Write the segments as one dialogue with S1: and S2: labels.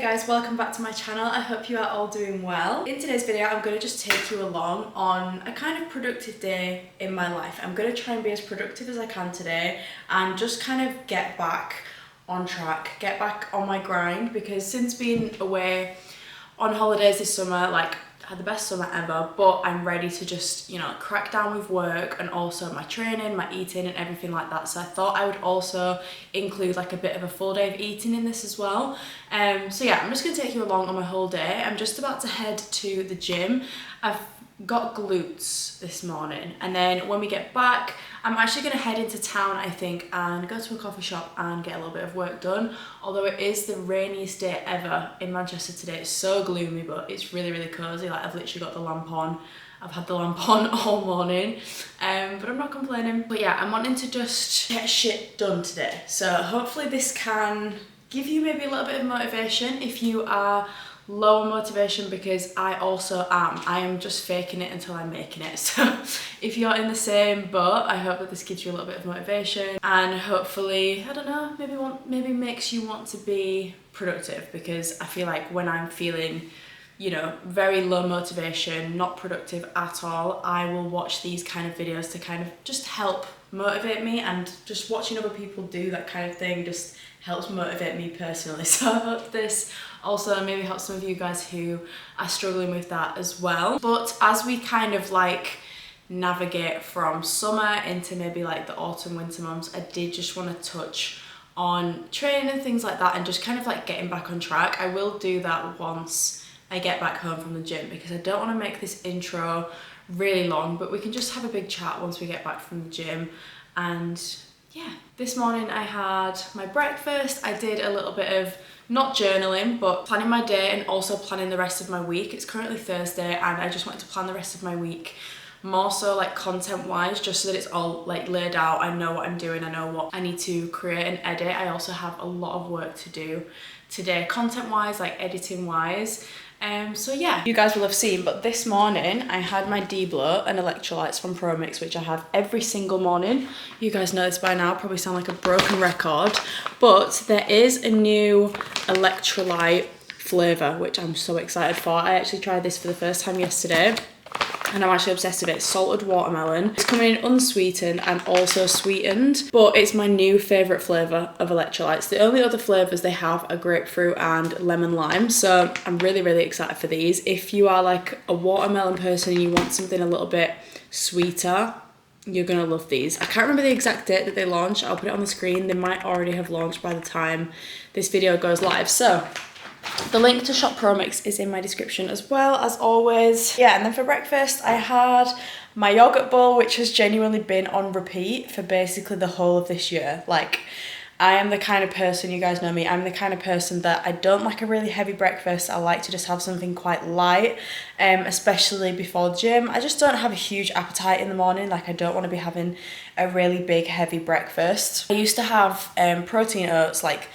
S1: guys, welcome back to my channel. I hope you are all doing well. In today's video, I'm going to just take you along on a kind of productive day in my life. I'm going to try and be as productive as I can today and just kind of get back on track, get back on my grind, because since being away on holidays this summer, like, I had the best summer ever, but I'm ready to just, you know, crack down with work and also my training, my eating and everything like that. So I thought I would also include like a bit of a full day of eating in this as well. So yeah, I'm just gonna take you along on my whole day. I'm just about to head to the gym. I've got glutes this morning, and then when we get back, I'm actually going to head into town, I think, and go to a coffee shop and get a little bit of work done. Although it is the rainiest day ever in Manchester today. It's so gloomy, but it's really, really cozy. Like, I've literally got the lamp on. I've had the lamp on all morning, but I'm not complaining. But yeah, I'm wanting to just get shit done today. So hopefully this can give you maybe a little bit of motivation if you are low on motivation, because I also am. I am just faking it until I'm making it. So if you're in the same boat, I hope that this gives you a little bit of motivation and hopefully, I don't know, maybe makes you want to be productive, because I feel like when I'm feeling, you know, very low motivation, not productive at all, I will watch these kind of videos to kind of just help motivate me, and just watching other people do that kind of thing just helps motivate me personally. So I hope this also maybe helps some of you guys who are struggling with that as well. But as we kind of like navigate from summer into maybe like the autumn winter months, I did just want to touch on training and things like that and just kind of like getting back on track. I will do that once I get back home from the gym, because I don't want to make this intro really long, but we can just have a big chat once we get back from the gym. And yeah, this morning I had my breakfast. I did a little bit of not journaling, but planning my day and also planning the rest of my week. It's currently Thursday and I just wanted to plan the rest of my week more so like content wise, just so that it's all like laid out. I know what I'm doing, I know what I need to create and edit. I also have a lot of work to do today, content wise, like editing wise. So yeah, you guys will have seen, but this morning I had my D-Bloat and electrolytes from ProMix, which I have every single morning. You guys know this by now, probably sound like a broken record, but there is a new electrolyte flavour, which I'm so excited for. I actually tried this for the first time yesterday, and I'm actually obsessed with it. Salted watermelon. It's coming in unsweetened and also sweetened, but it's my new favourite flavour of electrolytes. The only other flavours they have are grapefruit and lemon lime, so I'm really, really excited for these. If you are like a watermelon person and you want something a little bit sweeter, you're gonna love these. I can't remember the exact date that they launch. I'll put it on the screen. They might already have launched by the time this video goes live. So the link to shop ProMix is in my description as well, as always. Yeah, and then for breakfast, I had my yogurt bowl, which has genuinely been on repeat for basically the whole of this year. Like, I am the kind of person, you guys know me, I'm the kind of person that I don't like a really heavy breakfast. I like to just have something quite light, especially before gym. I just don't have a huge appetite in the morning. Like, I don't want to be having a really big, heavy breakfast. I used to have protein oats, like,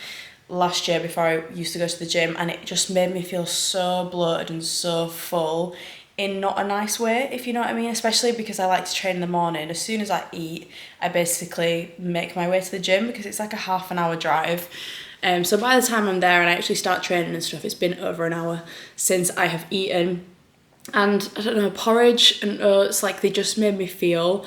S1: last year before I used to go to the gym, and it just made me feel so bloated and so full in not a nice way, if you know what I mean, especially because I like to train in the morning. As soon as I eat, I basically make my way to the gym, because it's like a half an hour drive. So by the time I'm there and I actually start training and stuff, it's been over an hour since I have eaten. And I don't know, porridge and oats, like, they just made me feel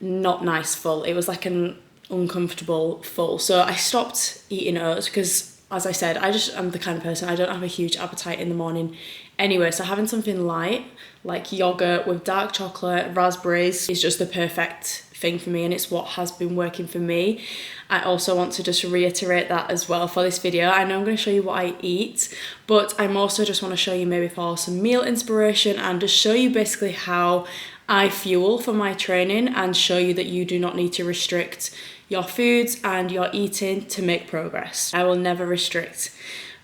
S1: not nice full. It was like an uncomfortable full. So I stopped eating oats because, as I said, I'm the kind of person, I don't have a huge appetite in the morning anyway. So having something light like yogurt with dark chocolate, raspberries is just the perfect thing for me, and it's what has been working for me. I also want to just reiterate that as well for this video. I know I'm going to show you what I eat, but I'm also just want to show you maybe for some meal inspiration and just show you basically how I fuel for my training, and show you that you do not need to restrict your foods and your eating to make progress. I will never restrict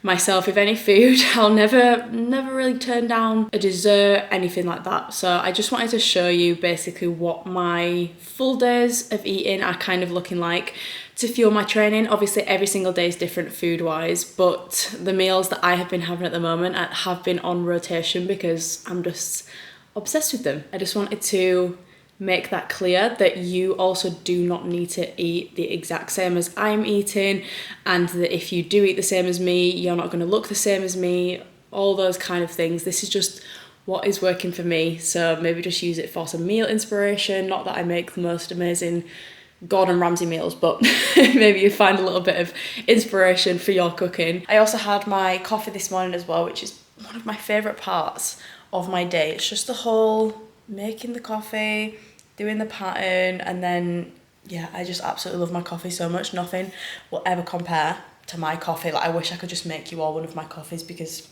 S1: myself with any food. I'll never really turn down a dessert, anything like that. So I just wanted to show you basically what my full days of eating are kind of looking like to fuel my training. Obviously every single day is different food wise, but the meals that I have been having at the moment have been on rotation because I'm just obsessed with them. I just wanted to make that clear that you also do not need to eat the exact same as I'm eating, and that if you do eat the same as me, you're not going to look the same as me, all those kind of things. This is just what is working for me, so maybe just use it for some meal inspiration. Not that I make the most amazing Gordon Ramsay meals, but maybe you find a little bit of inspiration for your cooking. I also had my coffee this morning as well, which is one of my favourite parts of my day. It's just the whole making the coffee, doing the pattern, and then yeah, I just absolutely love my coffee so much. Nothing will ever compare to my coffee. Like, I wish I could just make you all one of my coffees because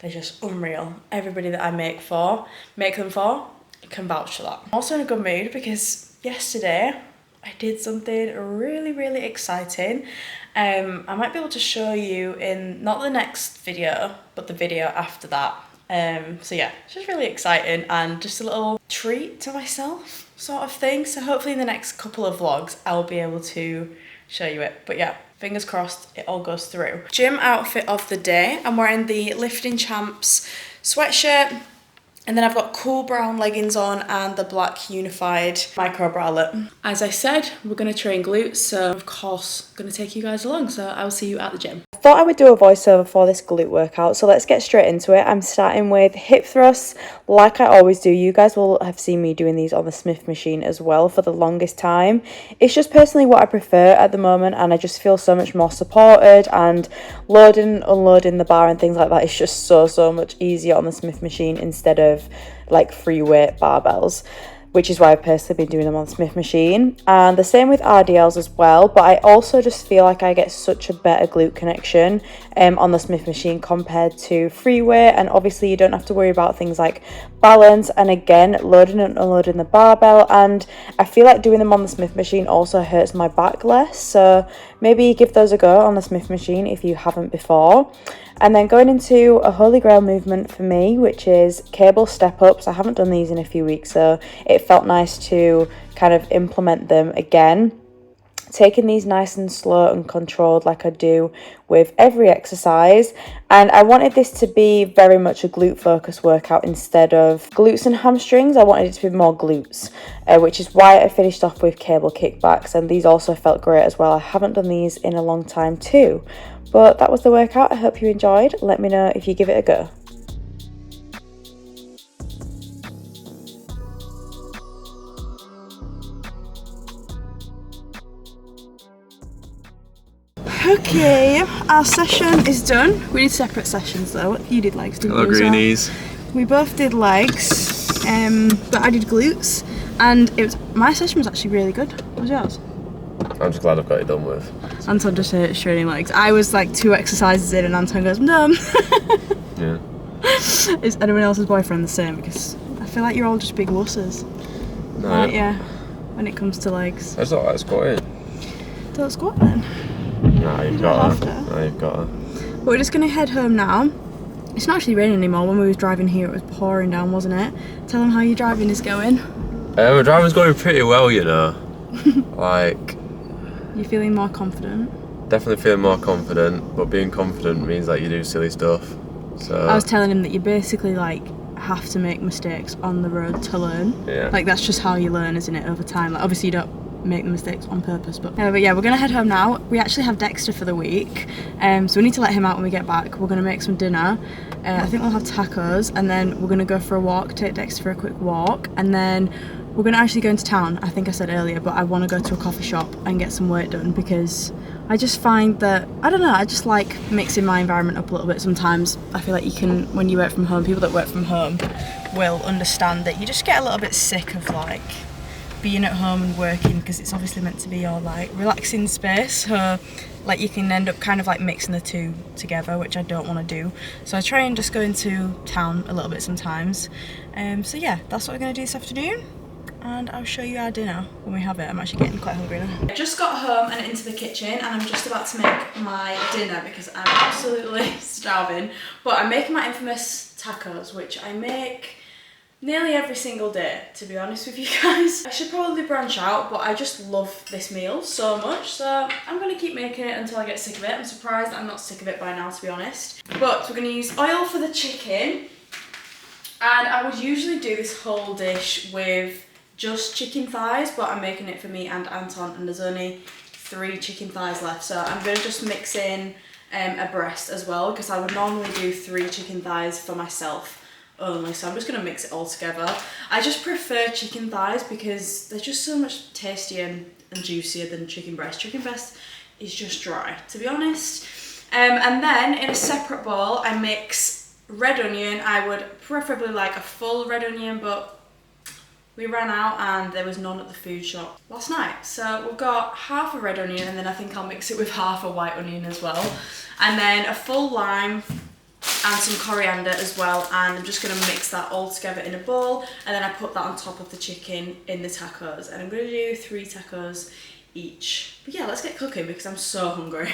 S1: they're just unreal. Everybody that I make them for can vouch for that. I'm also in a good mood because yesterday I did something really, really exciting. I might be able to show you in not the next video, but the video after that. So yeah, it's just really exciting and just a little treat to myself sort of thing. So hopefully in the next couple of vlogs, I'll be able to show you it. But yeah, fingers crossed it all goes through. Gym outfit of the day. I'm wearing the Lifting Champs sweatshirt. And then I've got cool brown leggings on and the black unified micro bralette. As I said, we're gonna train glutes, so of course, gonna take you guys along. So I'll see you at the gym. I thought I would do a voiceover for this glute workout, so let's get straight into it. I'm starting with hip thrusts, like I always do. You guys will have seen me doing these on the Smith machine as well for the longest time. It's just personally what I prefer at the moment, and I just feel so much more supported, and loading and unloading the bar and things like that is just so much easier on the Smith machine instead of like free weight barbells, which is why I've personally been doing them on the Smith machine. And the same with RDLs as well, but I also just feel like I get such a better glute connection on the Smith machine compared to free weight. And obviously you don't have to worry about things like balance and again loading and unloading the barbell, and I feel like doing them on the Smith machine also hurts my back less, so maybe give those a go on the Smith machine if you haven't before. And then going into a holy grail movement for me, which is cable step ups. I haven't done these in a few weeks, so it felt nice to kind of implement them again. Taking these nice and slow and controlled like I do with every exercise. And I wanted this to be very much a glute focused workout instead of glutes and hamstrings. I wanted it to be more glutes, which is why I finished off with cable kickbacks, and these also felt great as well. I haven't done these in a long time too. But that was the workout. I hope you enjoyed. Let me know if you give it a go. Okay, our session is done. We did separate sessions though. You did legs, didn't you?
S2: Hello, greenies.
S1: We both did legs, but I did glutes, and my session was actually really good. What was yours?
S2: I'm just glad I've got it done with.
S1: Anton just hates training legs. I was like 2 exercises in and Anton goes, I'm done.
S2: Yeah.
S1: Is anyone else's boyfriend the same? Because I feel like you're all just big wusses.
S2: No.
S1: Right, yeah, when it comes to legs.
S2: I just don't like squatting.
S1: Don't squat then.
S2: No, you've got to. No, you've got to.
S1: But we're just going to head home now. It's not actually raining anymore. When we was driving here, it was pouring down, wasn't it? Tell them how your driving is going.
S2: My driving's going pretty well, you know. Like...
S1: You're feeling more confident?
S2: Definitely feeling more confident, but being confident means that you do silly stuff. So
S1: I was telling him that you basically like have to make mistakes on the road to learn.
S2: Yeah.
S1: Like that's just how you learn, isn't it, over time? Like obviously you don't make the mistakes on purpose, but yeah, we're gonna head home now. We actually have Dexter for the week, so we need to let him out when we get back. We're gonna make some dinner. I think we'll have tacos, and then we're gonna go for a walk, take Dexter for a quick walk, and then we're gonna actually go into town. I think I said earlier, but I want to go to a coffee shop and get some work done because I just find that, I don't know, I just like mixing my environment up a little bit sometimes. I feel like you can, when you work from home, people that work from home will understand that you just get a little bit sick of like being at home and working, because it's obviously meant to be your like relaxing space, so like you can end up kind of like mixing the two together, which I don't want to do. So I try and just go into town a little bit sometimes. So yeah, that's what we're going to do this afternoon, and I'll show you our dinner when we have it. I'm actually getting quite hungry now. I just got home and into the kitchen, and I'm just about to make my dinner because I'm absolutely starving. But I'm making my infamous tacos, which I make nearly every single day, to be honest with you guys. I should probably branch out, but I just love this meal so much, so I'm gonna keep making it until I get sick of it. I'm surprised that I'm not sick of it by now, to be honest. But we're gonna use oil for the chicken, and I would usually do this whole dish with just chicken thighs, but I'm making it for me and Anton, and there's only 3 chicken thighs left. So I'm gonna just mix in a breast as well, because I would normally do 3 chicken thighs for myself only. So I'm just gonna mix it all together. I just prefer chicken thighs because they're just so much tastier and juicier than chicken breast. Chicken breast is just dry, to be honest. And then in a separate bowl, I mix red onion. I would preferably like a full red onion, but we ran out and there was none at the food shop last night. So we've got half a red onion, and then I think I'll mix it with half a white onion as well. And then a full lime and some coriander as well. And I'm just gonna mix that all together in a bowl. And then I put that on top of the chicken in the tacos. And I'm gonna do 3 tacos each. But yeah, let's get cooking because I'm so hungry.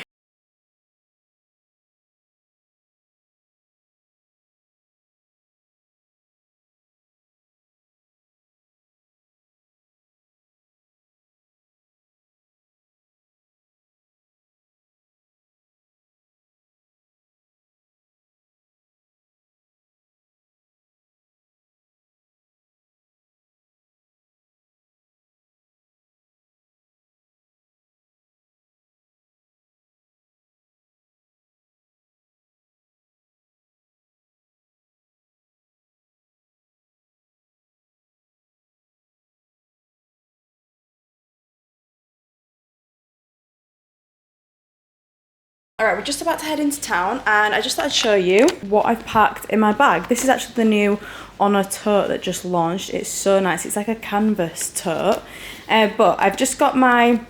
S1: Alright, we're just about to head into town, and I just thought I'd show you what I've packed in my bag. This is actually the new Honor tote that just launched. It's so nice. It's like a canvas tote. But I've just got my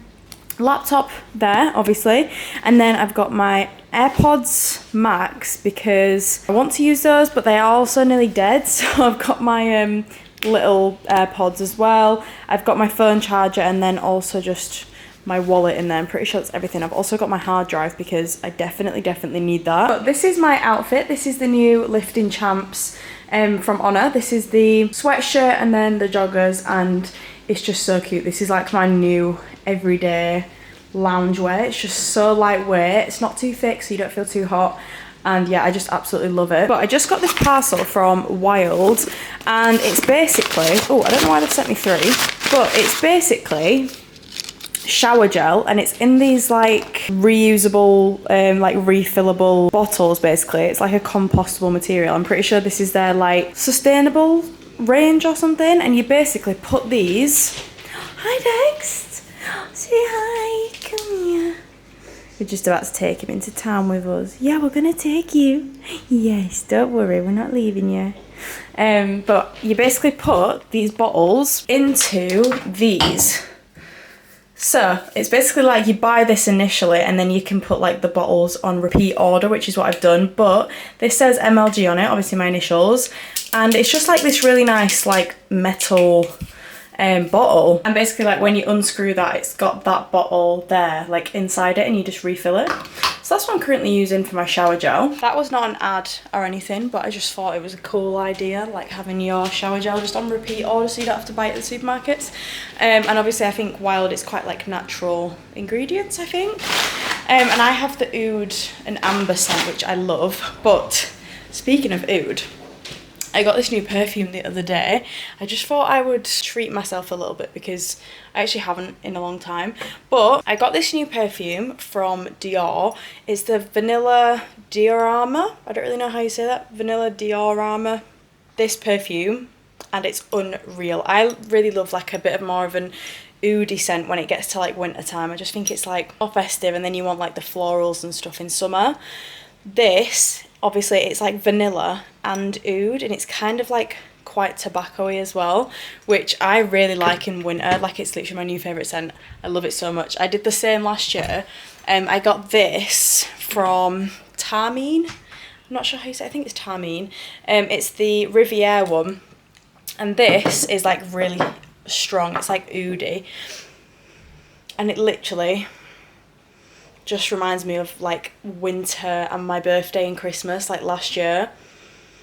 S1: laptop there, obviously, and then I've got my AirPods Max because I want to use those, but they are also nearly dead. So I've got my little AirPods as well. I've got my phone charger, and then also just my wallet in there. I'm pretty sure that's everything. I've also got my hard drive because I definitely need that. But this is my outfit. This is the new Lifting Champs from Honor. This is the sweatshirt and then the joggers, and it's just so cute. This is like my new everyday loungewear. It's just so lightweight. It's not too thick so you don't feel too hot. And yeah, I just absolutely love it. But I just got this parcel from Wild, and it's basically, oh, I don't know why they've sent me 3, but it's basically shower gel, and it's in these like reusable like refillable bottles. Basically it's like a compostable material. I'm pretty sure this is their like sustainable range or something, and you basically put these, hi Dex, say hi, come here. We're just about to take him into town with us. Yeah, we're gonna take you. Yes, don't worry, we're not leaving you. But you basically put these bottles into these. So it's basically like you buy this initially, and then you can put like the bottles on repeat order, which is what I've done. But this says MLG on it, obviously my initials, and it's just like this really nice like metal bottle. And basically like when you unscrew that, it's got that bottle there like inside it, and you just refill it. So that's what I'm currently using for my shower gel. That was not an ad or anything, but I just thought it was a cool idea, like having your shower gel just on repeat order so you don't have to buy it at the supermarkets. And obviously I think Wild is quite like natural ingredients, I think. And I have the oud and amber scent, which I love. But speaking of oud, I got this new perfume the other day. I just thought I would treat myself a little bit because I actually haven't in a long time. But I got this new perfume from Dior. It's the Vanilla Diorama. I don't really know how you say that. Vanilla Diorama. This perfume, and it's unreal. I really love like a bit of more of an oudy scent when it gets to like winter time. I just think it's like more festive, and then you want like the florals and stuff in summer. This, obviously it's like vanilla and oud, and it's kind of like quite tobacco-y as well, which I really like in winter. Like it's literally my new favourite scent. I love it so much. I did the same last year. I got this from Tarmine. I'm not sure how you say it. I think it's Tarmine. It's the Riviere one, and this is like really strong. It's like oudy, and it literally just reminds me of like winter and my birthday and Christmas like last year,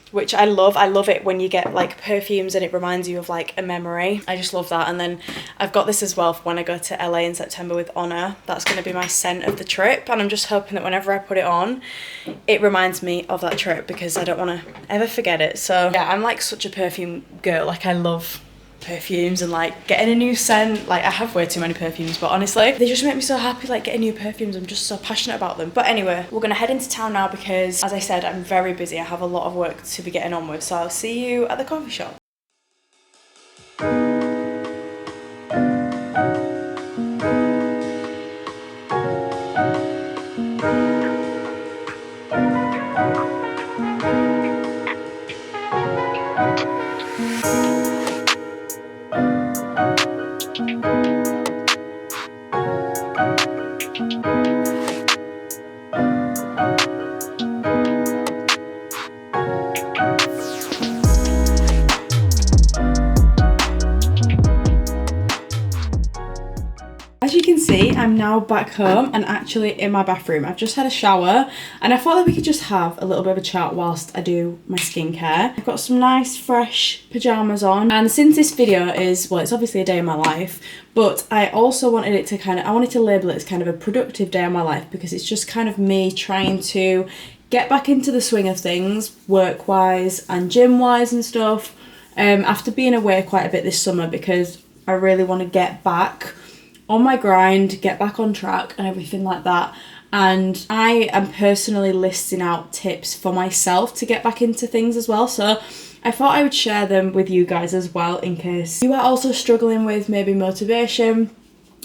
S1: which I love. I love it when you get like perfumes and it reminds you of like a memory. I just love that. And then I've got this as well for when I go to LA in September with Honor. That's going to be my scent of the trip, and I'm just hoping that whenever I put it on, it reminds me of that trip because I don't want to ever forget it. So yeah, I'm like such a perfume girl. Like I love perfumes and like getting a new scent. Like, I have way too many perfumes, but honestly they just make me so happy, like getting new perfumes. I'm just so passionate about them. But anyway, we're gonna head into town now because, as I said, I'm very busy. I have a lot of work to be getting on with, so I'll see you at the coffee shop. As you can see, I'm now back home and actually in my bathroom. I've just had a shower and I thought that we could just have a little bit of a chat whilst I do my skincare. I've got some nice fresh pyjamas on, and since this video is, well, it's obviously a day in my life, but I also wanted it to I wanted to label it as kind of a productive day in my life, because it's just kind of me trying to get back into the swing of things, work-wise and gym-wise and stuff, after being away quite a bit this summer, because I really want to get back on my grind, get back on track and everything like that. And I am personally listing out tips for myself to get back into things as well. So I thought I would share them with you guys as well, in case you are also struggling with maybe motivation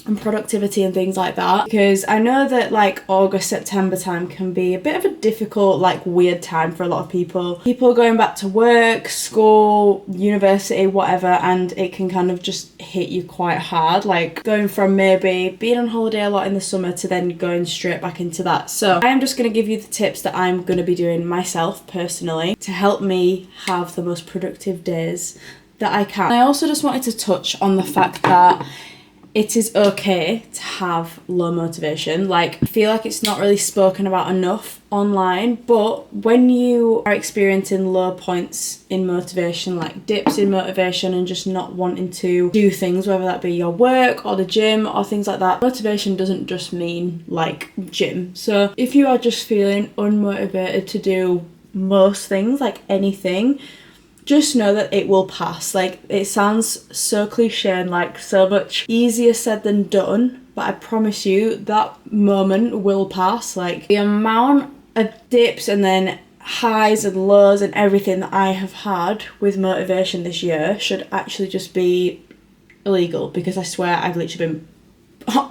S1: and productivity and things like that, because I know that like August, September time can be a bit of a difficult, like weird time for a lot of people going back to work, school, university, whatever, and it can kind of just hit you quite hard, like going from maybe being on holiday a lot in the summer to then going straight back into that. So I am just going to give you the tips that I'm going to be doing myself personally to help me have the most productive days that I can. I also just wanted to touch on the fact that it is okay to have low motivation. Like, I feel like it's not really spoken about enough online, but when you are experiencing low points in motivation, like dips in motivation and just not wanting to do things, whether that be your work or the gym or things like that, motivation doesn't just mean like gym. So if you are just feeling unmotivated to do most things, like anything, just know that it will pass. Like, it sounds so cliche and like so much easier said than done, but I promise you that moment will pass. Like, the amount of dips and then highs and lows and everything that I have had with motivation this year should actually just be illegal, because I swear I've literally been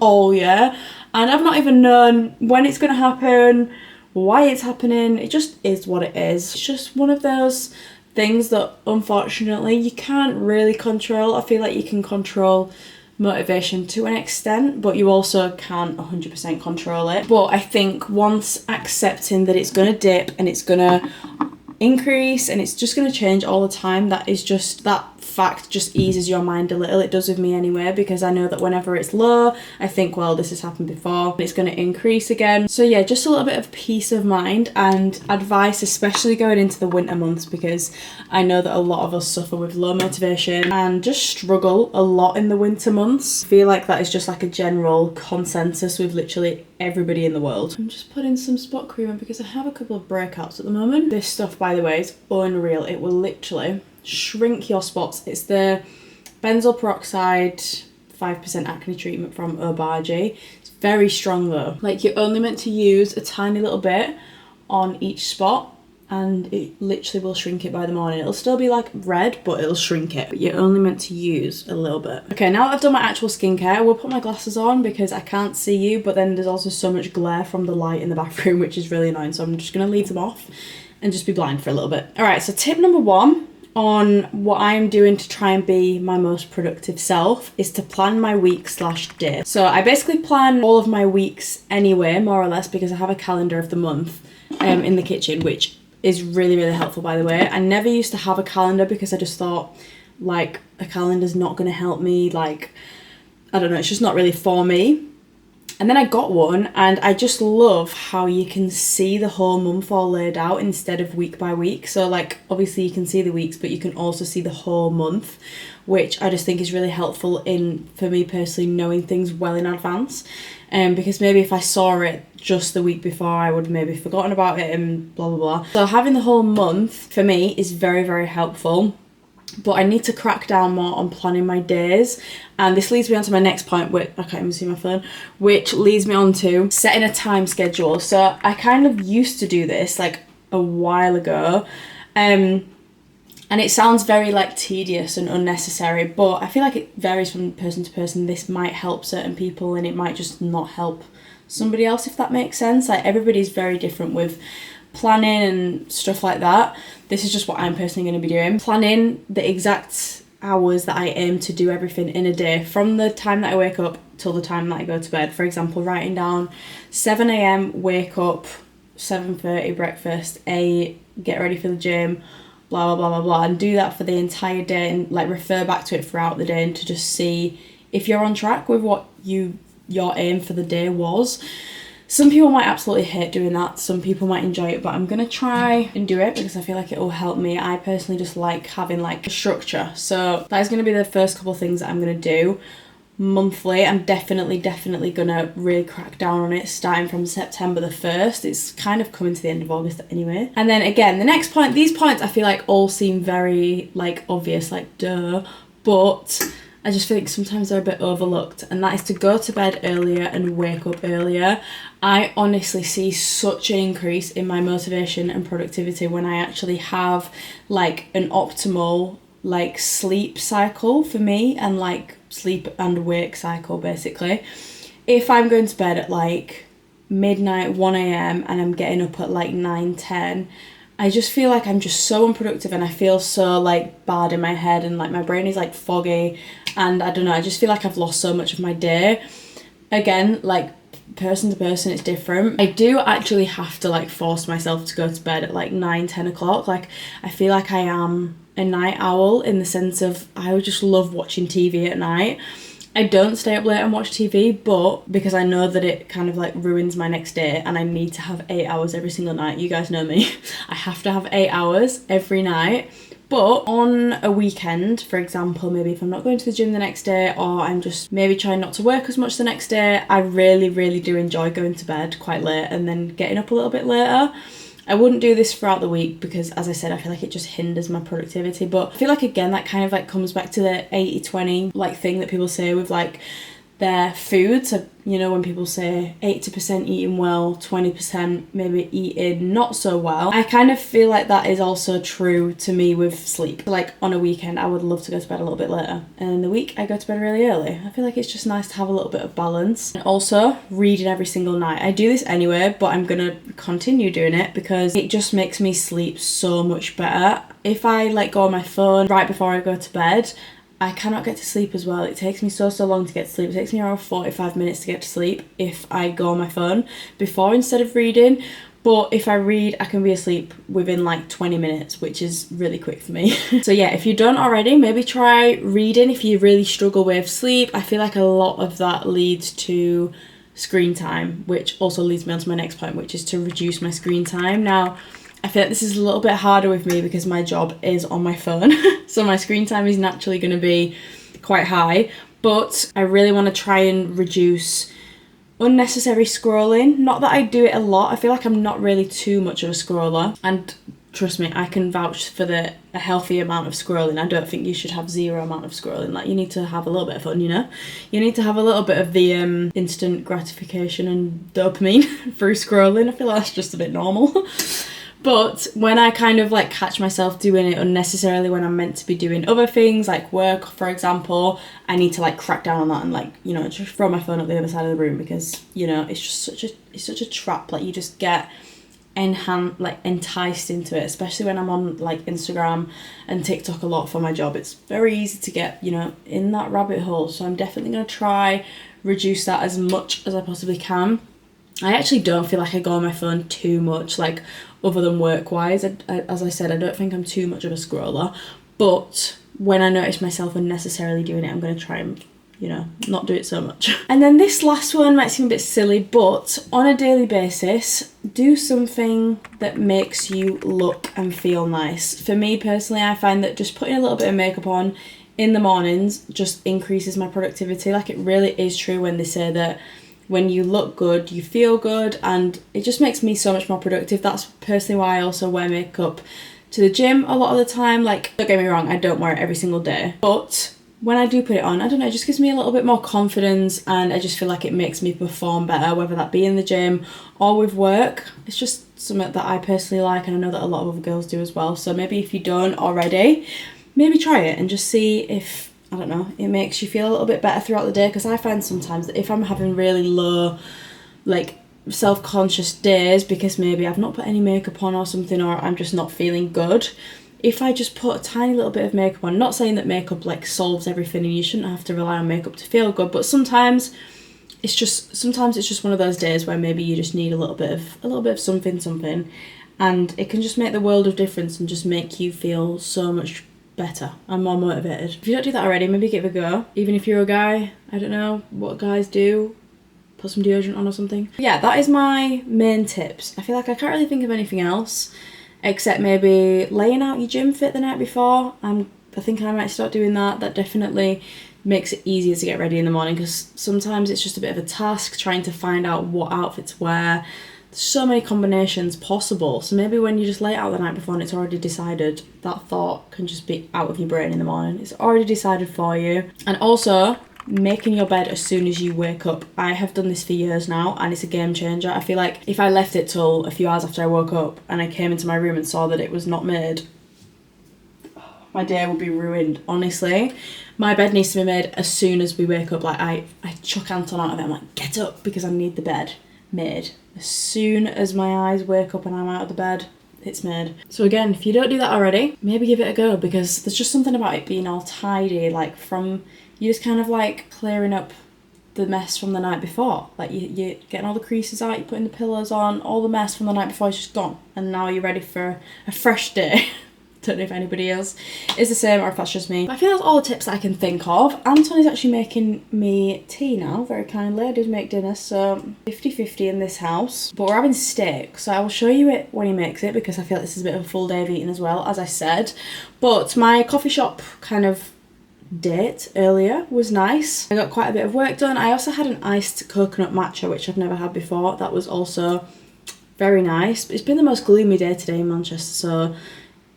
S1: all year and I've not even known when it's going to happen, why it's happening. It just is what it is. It's just one of those things that unfortunately you can't really control. I feel like you can control motivation to an extent, but you also can't 100% control it. But I think once accepting that it's going to dip and it's going to increase and it's just going to change all the time, that fact just eases your mind a little. It does with me anyway, because I know that whenever it's low, I think, well, this has happened before and it's going to increase again. So yeah, just a little bit of peace of mind and advice, especially going into the winter months, because I know that a lot of us suffer with low motivation and just struggle a lot in the winter months. I feel like that is just like a general consensus with literally everybody in the world. I'm just putting some spot cream in because I have a couple of breakouts at the moment. This stuff, by the way, is unreal. It will literally shrink your spots. It's the benzoyl peroxide 5% acne treatment from Obagi. It's very strong though. Like, you're only meant to use a tiny little bit on each spot and it literally will shrink it by the morning. It'll still be like red, but it'll shrink it. But you're only meant to use a little bit. Okay, now that I've done my actual skincare, I will put my glasses on because I can't see you, but then there's also so much glare from the light in the bathroom, which is really annoying. So I'm just gonna leave them off and just be blind for a little bit. All right, so tip number one on what I'm doing to try and be my most productive self is to plan my week/day. So I basically plan all of my weeks anyway, more or less, because I have a calendar of the month in the kitchen, which is really, really helpful, by the way. I never used to have a calendar because I just thought, like, a calendar's not going to help me. Like, I don't know, it's just not really for me. And then I got one and I just love how you can see the whole month all laid out instead of week by week. So like, obviously you can see the weeks, but you can also see the whole month, which I just think is really helpful for me personally, knowing things well in advance. Because maybe if I saw it just the week before, I would have maybe forgotten about it and blah, blah, blah. So having the whole month for me is very, very helpful. but I need to crack down more on planning my days. And this leads me on to my next point, which I can't even see my phone, which leads me on to setting a time schedule. So I kind of used to do this like a while ago, and it sounds very like tedious and unnecessary, but I feel like it varies from person to person. This might help certain people and it might just not help somebody else, if that makes sense. Like, everybody's very different with planning and stuff like that. This is just what I'm personally going to be doing. Planning the exact hours that I aim to do everything in a day, from the time that I wake up till the time that I go to bed. For example, writing down 7 a.m, wake up, 7:30 breakfast, 8, get ready for the gym, blah, blah, blah, blah, blah, and do that for the entire day and like refer back to it throughout the day and to just see if you're on track with what your aim for the day was. Some people might absolutely hate doing that, some people might enjoy it, but I'm gonna try and do it because I feel like it will help me. I personally just like having like a structure, so that is gonna be the first couple of things that I'm gonna do monthly. I'm definitely gonna really crack down on it starting from September the 1st. It's kind of coming to the end of August anyway. And then again, the next point, these points I feel like all seem very like obvious, like duh, but I just feel like sometimes they're a bit overlooked, and that is to go to bed earlier and wake up earlier. I honestly see such an increase in my motivation and productivity when I actually have like an optimal like sleep cycle for me, and like sleep and wake cycle basically. If I'm going to bed at like midnight, 1 a.m, and I'm getting up at like 9, 10, I just feel like I'm just so unproductive and I feel so like bad in my head and like my brain is like foggy, and I don't know, I just feel like I've lost so much of my day. Again, like person to person it's different. I do actually have to like force myself to go to bed at like 9, 10 o'clock. Like, I feel like I am a night owl in the sense of I would just love watching TV at night. I don't stay up late and watch TV, but because I know that it kind of like ruins my next day and I need to have 8 hours every single night. You guys know me. I have to have 8 hours every night. But on a weekend, for example, maybe if I'm not going to the gym the next day, or I'm just maybe trying not to work as much the next day, I really do enjoy going to bed quite late and then getting up a little bit later. I wouldn't do this throughout the week because, as I said, I feel like it just hinders my productivity. But I feel like, again, that kind of like comes back to the 80-20 like thing that people say with like their food. So, you know, when people say 80% eating well, 20% maybe eating not so well, I kind of feel like that is also true to me with sleep. Like, on a weekend, I would love to go to bed a little bit later, and in the week, I go to bed really early. I feel like it's just nice to have a little bit of balance. And also, reading every single night. I do this anyway, but I'm gonna continue doing it because it just makes me sleep so much better. If I like go on my phone right before I go to bed, I cannot get to sleep as well. It takes me so long to get to sleep. It takes me around 45 minutes to get to sleep if I go on my phone before instead of reading. But if I read, I can be asleep within like 20 minutes, which is really quick for me. So yeah, if you don't already, maybe try reading if you really struggle with sleep. I feel like a lot of that leads to screen time, which also leads me on to my next point, which is to reduce my screen time. Now, I feel like this is a little bit harder with me because my job is on my phone. So my screen time is naturally going to be quite high. But I really want to try and reduce unnecessary scrolling. Not that I do it a lot. I feel like I'm not really too much of a scroller. And trust me, I can vouch for a healthy amount of scrolling. I don't think you should have zero amount of scrolling. Like, you need to have a little bit of fun, you know? You need to have a little bit of the instant gratification and dopamine through scrolling. I feel like that's just a bit normal. But when I kind of like catch myself doing it unnecessarily when I'm meant to be doing other things like work, for example, I need to like crack down on that and like, you know, just throw my phone up the other side of the room because, you know, it's just such a trap. Like, you just get enticed into it, especially when I'm on like Instagram and TikTok a lot for my job. It's very easy to get, you know, in that rabbit hole. So I'm definitely going to try reduce that as much as I possibly can. I actually don't feel like I go on my phone too much, like, other than work-wise. As I said, I don't think I'm too much of a scroller, but when I notice myself unnecessarily doing it, I'm going to try and, you know, not do it so much. And then this last one might seem a bit silly, but on a daily basis, do something that makes you look and feel nice. For me personally, I find that just putting a little bit of makeup on in the mornings just increases my productivity. Like, it really is true when they say that when you look good, you feel good, and it just makes me so much more productive. That's personally why I also wear makeup to the gym a lot of the time. Like, don't get me wrong, I don't wear it every single day, but when I do put it on, I don't know, it just gives me a little bit more confidence, and I just feel like it makes me perform better, whether that be in the gym or with work. It's just something that I personally like, and I know that a lot of other girls do as well. So maybe if you don't already, maybe try it and just see if, I don't know, it makes you feel a little bit better throughout the day. Because I find sometimes that if I'm having really low, like, self-conscious days because maybe I've not put any makeup on or something, or I'm just not feeling good, if I just put a tiny little bit of makeup on, not saying that makeup like solves everything and you shouldn't have to rely on makeup to feel good, but sometimes it's just one of those days where maybe you just need a little bit of something, and it can just make the world of difference and just make you feel so much better and more motivated. If you don't do that already, maybe give it a go. Even if you're a guy, I don't know what guys do, put some deodorant on or something. Yeah, that is my main tips. I feel like I can't really think of anything else except maybe laying out your gym fit the night before. I think I might start doing that. That definitely makes it easier to get ready in the morning, because sometimes it's just a bit of a task trying to find out what outfit to wear. There's so many combinations possible. So maybe when you just lay it out the night before and it's already decided, that thought can just be out of your brain in the morning. It's already decided for you. And also, making your bed as soon as you wake up. I have done this for years now, and it's a game changer. I feel like if I left it till a few hours after I woke up and I came into my room and saw that it was not made, my day would be ruined, honestly. My bed needs to be made as soon as we wake up. Like, I chuck Anton out of it. I'm like, get up, because I need the bed made. As soon as my eyes wake up and I'm out of the bed, it's made. So again, if you don't do that already, maybe give it a go, because there's just something about it being all tidy, like from, you just kind of like clearing up the mess from the night before. Like you're getting all the creases out, you're putting the pillows on, all the mess from the night before is just gone. And now you're ready for a fresh day. Don't know if anybody else is the same or if that's just me. But I think that's all the tips that I can think of. Anton is actually making me tea now, very kindly. I did make dinner, so 50-50 in this house. But we're having steak, so I will show you it when he makes it, because I feel like this is a bit of a full day of eating as well, as I said. But my coffee shop kind of date earlier was nice. I got quite a bit of work done. I also had an iced coconut matcha, which I've never had before. That was also very nice. It's been the most gloomy day today in Manchester, so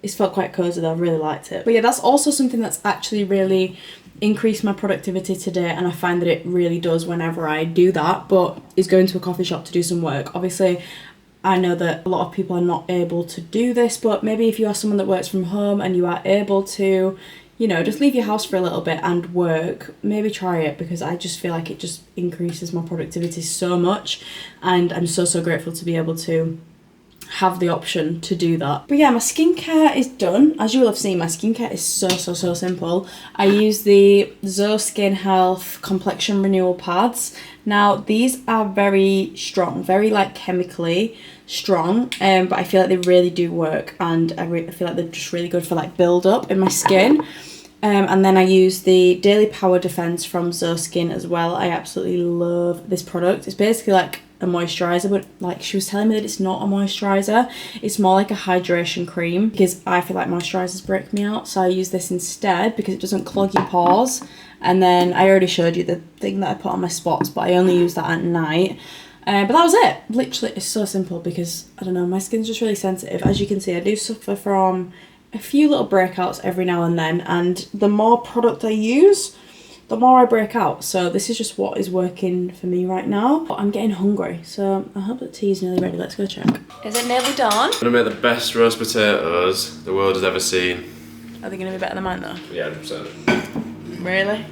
S1: it's felt quite cozy though. I've really liked it. But yeah, that's also something that's actually really increased my productivity today, and I find that it really does whenever I do that, but is going to a coffee shop to do some work. Obviously, I know that a lot of people are not able to do this, but maybe if you are someone that works from home and you are able to, you know, just leave your house for a little bit and work, maybe try it, because I just feel like it just increases my productivity so much, and I'm so grateful to be able to have the option to do that. But yeah, my skincare is done. As you will have seen, my skincare is so simple. I use the Zoe Skin Health Complexion Renewal Pads. Now, these are very strong, very like chemically strong, but I feel like they really do work, and I feel like they're just really good for like build up in my skin. And then I use the Daily Power Defense from Zoe Skin as well. I absolutely love this product. It's basically like a moisturizer, but like she was telling me that it's not a moisturizer, it's more like a hydration cream, because I feel like moisturizers break me out, so I use this instead because it doesn't clog your pores. And then I already showed you the thing that I put on my spots, but I only use that at night. But that was it. Literally, it's so simple, because I don't know, my skin's just really sensitive. As you can see, I do suffer from a few little breakouts every now and then, and the more product I use, the more I break out. So this is just what is working for me right now. But I'm getting hungry, so I hope that tea is nearly ready. Let's go check. Is it nearly done?
S2: I'm gonna make the best roast potatoes the world has ever seen.
S1: Are they gonna be better than mine though?
S2: Yeah, 100%.
S1: Really?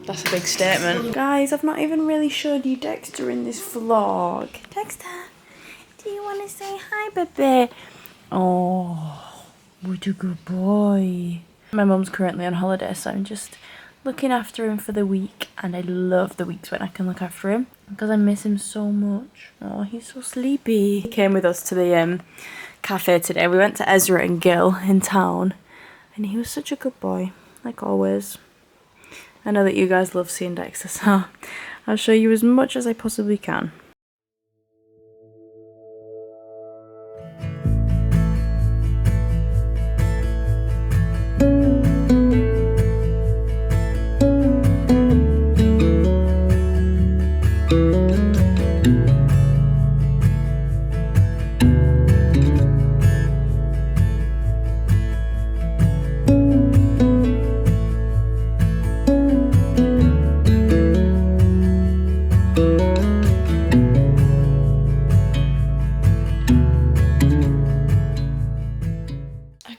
S1: That's a big statement. Guys, I've not even really showed you Dexter in this vlog. Dexter, do you want to say hi, baby? Oh, what a good boy. My mum's currently on holiday, so I'm just looking after him for the week, and I love the weeks when I can look after him because I miss him so much. Oh, he's so sleepy. He came with us to the cafe today. We went to Ezra and Gil in town, and he was such a good boy, like always. I know that you guys love seeing Dexter, so I'll show you as much as I possibly can.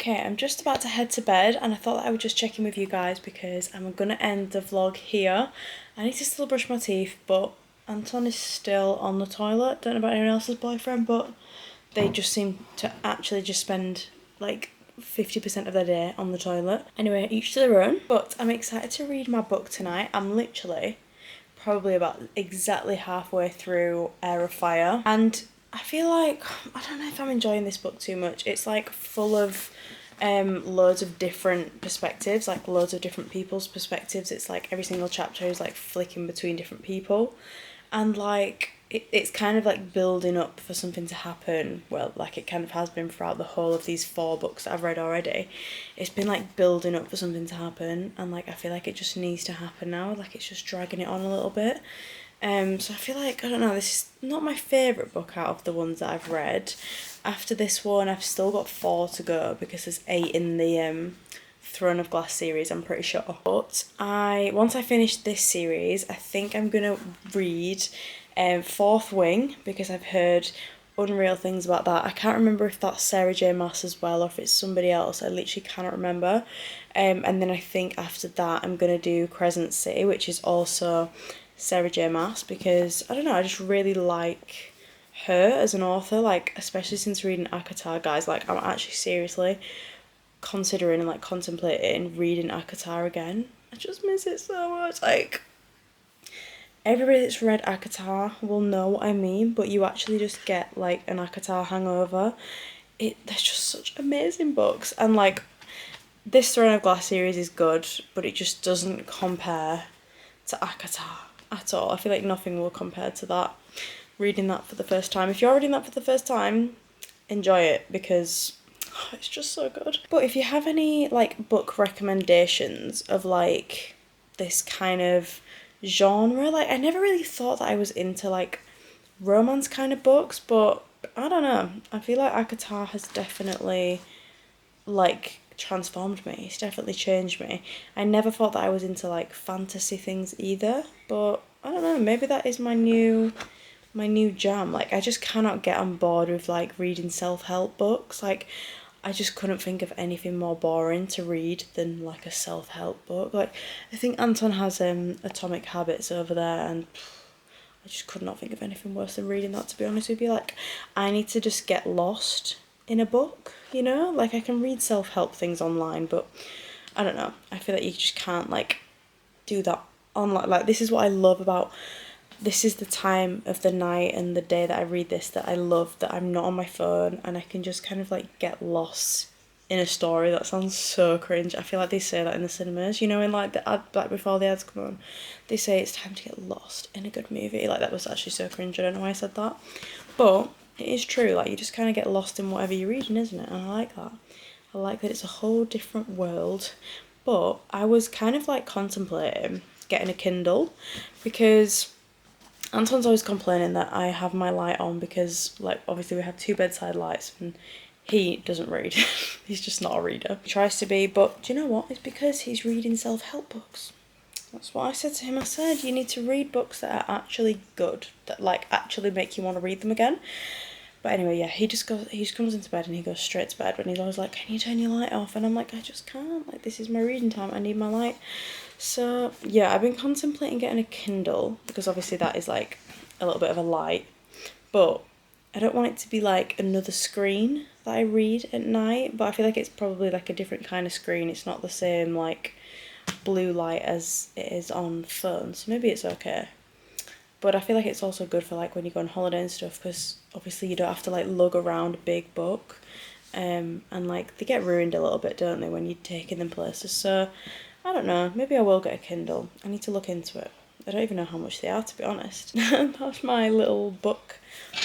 S1: Okay, I'm just about to head to bed and I thought that I would just check in with you guys because I'm gonna end the vlog here. I need to still brush my teeth, but Anton is still on the toilet. Don't know about anyone else's boyfriend, but they just seem to actually just spend like 50% of their day on the toilet. Anyway, each to their own, but I'm excited to read my book tonight. I'm literally probably about exactly halfway through Air of Fire, and I feel like, I don't know if I'm enjoying this book too much. It's like full of loads of different perspectives, like loads of different people's perspectives. It's like every single chapter is like flicking between different people, and like it's kind of like building up for something to happen. Well, like it kind of has been throughout the whole of these 4 books that I've read already. It's been like building up for something to happen, and like I feel like it just needs to happen now. Like it's just dragging it on a little bit. So I feel like, I don't know, this is not my favourite book out of the ones that I've read. After this one, I've still got 4 to go because there's 8 in the Throne of Glass series, I'm pretty sure. But once I finish this series, I think I'm going to read Fourth Wing because I've heard unreal things about that. I can't remember if that's Sarah J Maas as well or if it's somebody else. I literally cannot remember. And then I think after that I'm going to do Crescent City, which is also Sarah J Maas, because I don't know, I just really like her as an author, like especially since reading ACOTAR, guys. Like I'm actually seriously considering and like contemplating reading ACOTAR again. I just miss it so much. Like everybody that's read ACOTAR will know what I mean, but you actually just get like an ACOTAR hangover. They're just such amazing books, and like this Throne of Glass series is good, but it just doesn't compare to ACOTAR at all. I feel like nothing will compare to that. Reading that for the first time, if you're reading that for the first time, enjoy it because it's just so good. But if you have any like book recommendations of like this kind of genre, like I never really thought that I was into like romance kind of books, but I don't know, I feel like ACOTAR has definitely like transformed me. It's definitely changed me. I never thought that I was into like fantasy things either, but I don't know, maybe that is my new jam. Like I just cannot get on board with like reading self-help books. Like I just couldn't think of anything more boring to read than like a self-help book. Like I think Anton has Atomic Habits over there, and I just could not think of anything worse than reading that, to be honest with you. Like I need to just get lost in a book, you know? Like I can read self-help things online, but I don't know, I feel like you just can't like do that online. Like this is what I love about, this is the time of the night and the day that I read this that I love, that I'm not on my phone and I can just kind of like get lost in a story. That sounds so cringe. I feel like they say that in the cinemas, you know, in like the ad, like before the ads come on, they say it's time to get lost in a good movie. Like that was actually so cringe. I don't know why I said that, but it is true. Like you just kind of get lost in whatever you're reading, isn't it? And I like that. I like that it's a whole different world. But I was kind of like contemplating getting a Kindle because Anton's always complaining that I have my light on because like obviously we have 2 bedside lights and he doesn't read. He's just not a reader. He tries to be, but do you know what? It's because he's reading self-help books. That's what I said to him. I said, you need to read books that are actually good, that like actually make you want to read them again. But anyway, yeah, he just comes into bed and he goes straight to bed when he's always like, can you turn your light off? And I'm like, I just can't. Like, this is my reading time. I need my light. So yeah, I've been contemplating getting a Kindle because obviously that is like a little bit of a light, but I don't want it to be like another screen that I read at night. But I feel like it's probably like a different kind of screen. It's not the same like blue light as it is on phones. So maybe it's okay. But I feel like it's also good for like when you go on holiday and stuff, because obviously you don't have to like lug around a big book, and like they get ruined a little bit, don't they, when you're taking them places. So I don't know, maybe I will get a Kindle. I need to look into it. I don't even know how much they are, to be honest. That's my little book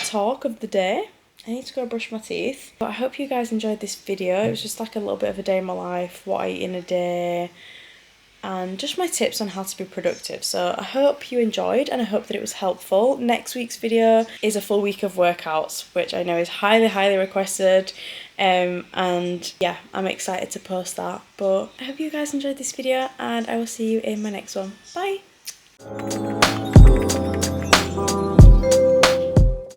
S1: talk of the day. I need to go brush my teeth. But I hope you guys enjoyed this video. It was just like a little bit of a day in my life, what I eat in a day, and just my tips on how to be productive. So I hope you enjoyed and I hope that it was helpful. Next week's video is a full week of workouts, which I know is highly requested, and yeah, I'm excited to post that. But I hope you guys enjoyed this video and I will see you in my next one. Bye!